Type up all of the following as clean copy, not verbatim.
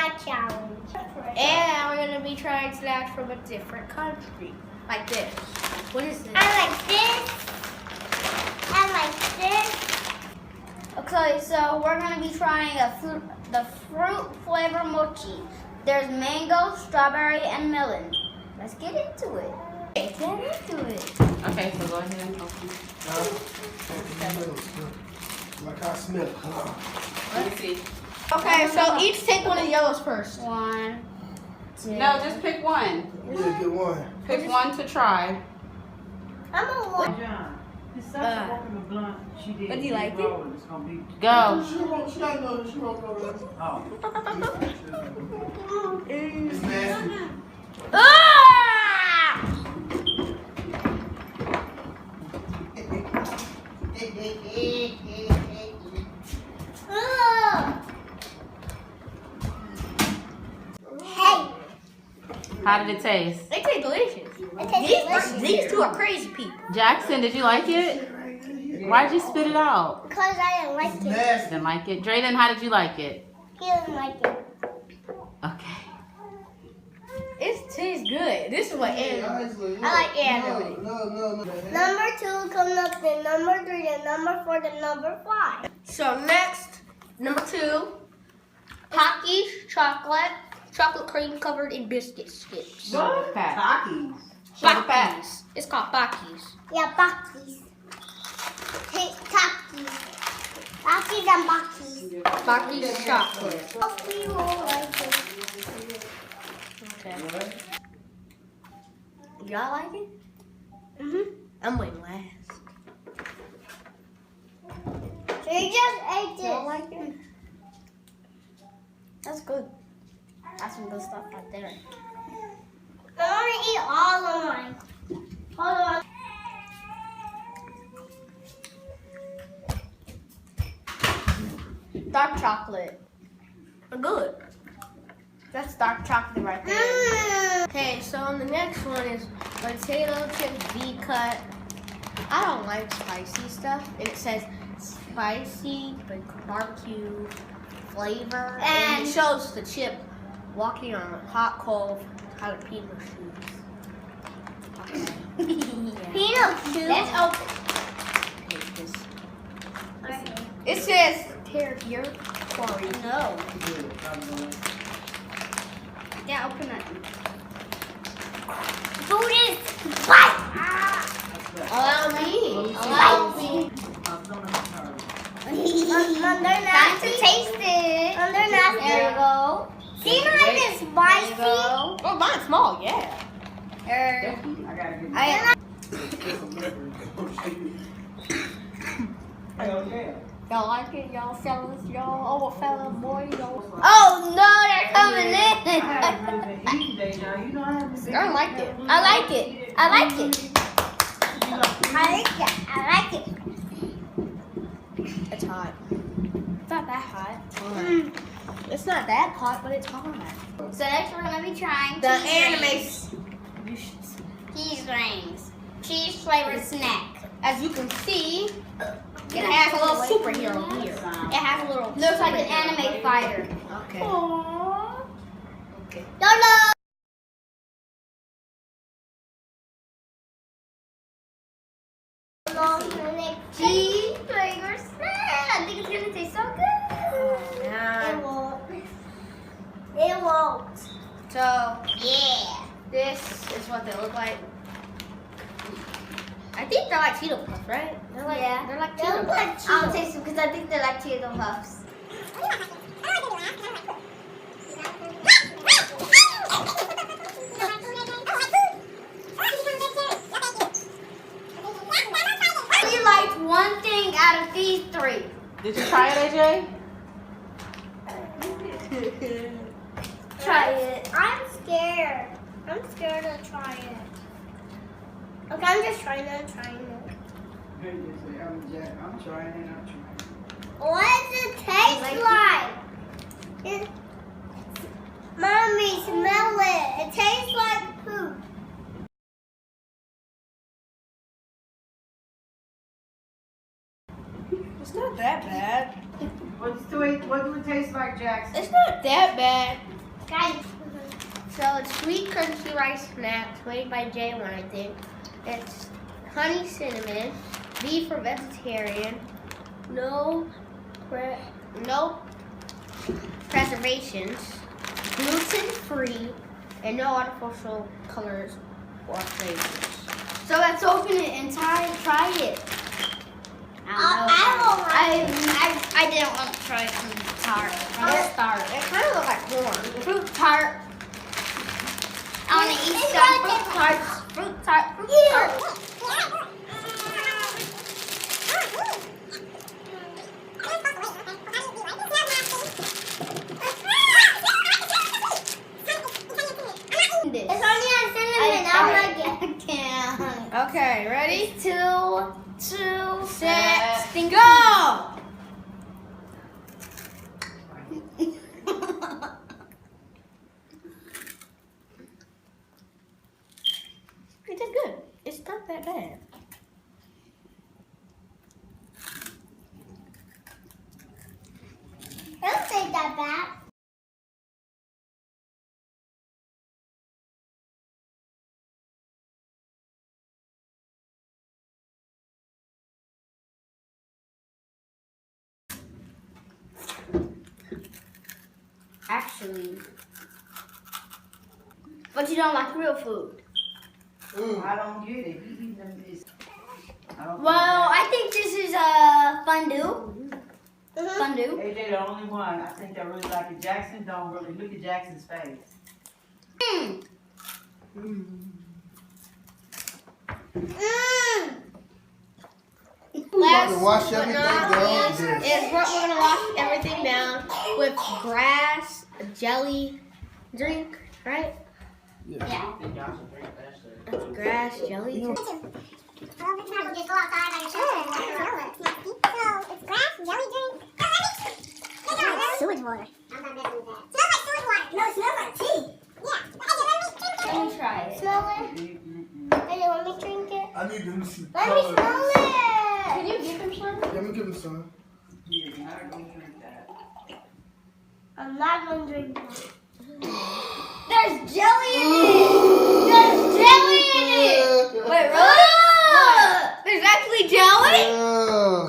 my challenge. And we're gonna be trying snacks from a different country. Like this. What is this? I like this. I like this. Okay, so we're gonna be trying the fruit flavor mochi. There's mango, strawberry, and melon. Let's get into it. Let's get into it. Okay, so go ahead and open. Like I smell it. Let me see. Okay, so each take one of the yellows first. 1, 2. No, just pick one. Yeah, get one. Pick one to try. I'm a one. John, his sister working the blunt. She did. But do you like it? It's gonna be. Go. She ain't know. She won't go there. Oh. It's nasty. Ah! Hey, How did it taste? They taste delicious. it tastes delicious. These two are crazy people. Jackson, did you like it? Why'd you spit it out? Because I didn't like It's it. nasty. Didn't like it. Drayden, how did you like it? He didn't like it. Okay. It tastes good. This is what I like anime. No. Number 2 coming up, then number 3, then number 4, then number 5. So next, number 2, Pockies chocolate cream covered in biscuit strips. Sugar pack. Takis. Sugar pack. Pockies. It's called Pockies. Yeah, Bakis. Hey, Takis. Bakis and Bakis. Pockies chocolate. Hopefully you will like it. Okay. Y'all like it? Mm-hmm. I'm waiting last. So you just ate Y'all this. like it? That's good. That's some good stuff right there. I want to eat all of mine. Hold on. Dark chocolate. Good. That's dark chocolate right there. Mm. Okay, so the next one is potato chips V-cut. I don't like spicy stuff. And it says spicy barbecue flavor. And it shows the chip walking on a hot coal jalapeno shoes. Okay. Yeah. Peanut soup. Let's open. Take this. It says territory. No. Yeah, open it. Food is bite. Allow me. Allow me. Time to taste it. Under nasty. There you go. See, mine is There you spicy. go. Oh, mine's small, yeah. I gotta get. I, Hell yeah. y'all like it, y'all fellas, y'all old fella boy, y'all. Oh no, they're coming I in. haven't really been eating today, y'all. You know I haven't been. I like it. I like it. I like it. I like it. I like it. It's hot. It's not that hot. It's not that hot, but it's hot. So next we're gonna be trying The cheese anime. rings. Cheese rings. Cheese flavored snack. As you can see, it has a little superhero here. It has a little. Looks like an anime fighter. Okay. Aww. Okay. Yolo. Cheese flavored snack. I think it's gonna taste so good. Yeah. It won't. It won't. So Yeah. this is what they look like. I think they're like Cheeto Puffs, right? They're like they're like They Cheeto look like Puffs. I'll taste them because I think they're like Cheeto Puffs. I only liked one thing out of these 3. Did you try it, AJ? Try it. I'm scared. I'm scared to try it. Okay, I'm just trying it. I'm trying it. What does it taste like? Mommy, smell it. It tastes like poop. It's not that bad. What do it taste like, Jackson? It's not that bad. Guys. So it's sweet crunchy rice snacks made by J1, I think. It's honey cinnamon, V for vegetarian, no preservations, gluten free, and no artificial colors or flavors. So let's open it and try it. I didn't want to try fruit tart. Let's start. It kind of looks like corn. Fruit tart. I want to eat some fruit tarts. Fruit tart. Fruit tart. It's only on cinnamon. I'm like, I can't. Okay, ready? 2, 6, go! It did good. It's not that bad. Don't say that bad. Actually, but you don't like real food. I don't get it. He eating them is. I don't Well, I think this is fondue. Fondue. AJ the only one. I think that really like it. Jackson don't really look at Jackson's face. Got to wash everything down. Is we're gonna wash everything down with grass jelly drink, right? Yeah. That's grass jelly drink. Just go outside and So it's grass, jelly drink. Sewage water. I'm not messing with that. Smells like sewage water. No, it smells like tea. Yeah. Let me try it. Smell it. Hey, let me drink it. I need them to see Let me smell it. Can you give him some? Let me give them some. Yeah, you're not gonna drink that. I'm not going to drink that. There's jelly in it. There's jelly in it. Wait, really? There's actually jelly? Yeah.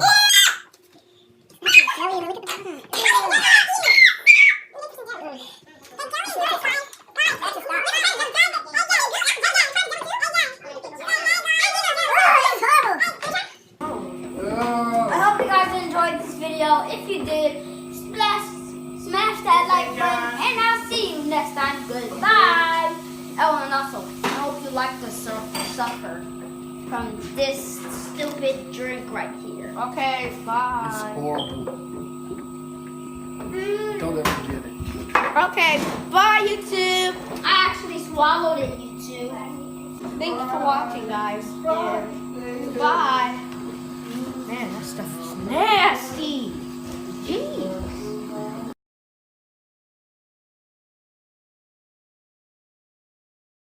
I hope you guys enjoyed this video. If you did, smash that like button, and I'll see you next time. Goodbye. Oh, and also, I hope you like to suffer from this stupid drink right here. Okay, It's bye. horrible. Don't ever forget it. Okay, bye YouTube. I actually swallowed it, you two. Thank you for watching, guys. And bye. Man, that stuff is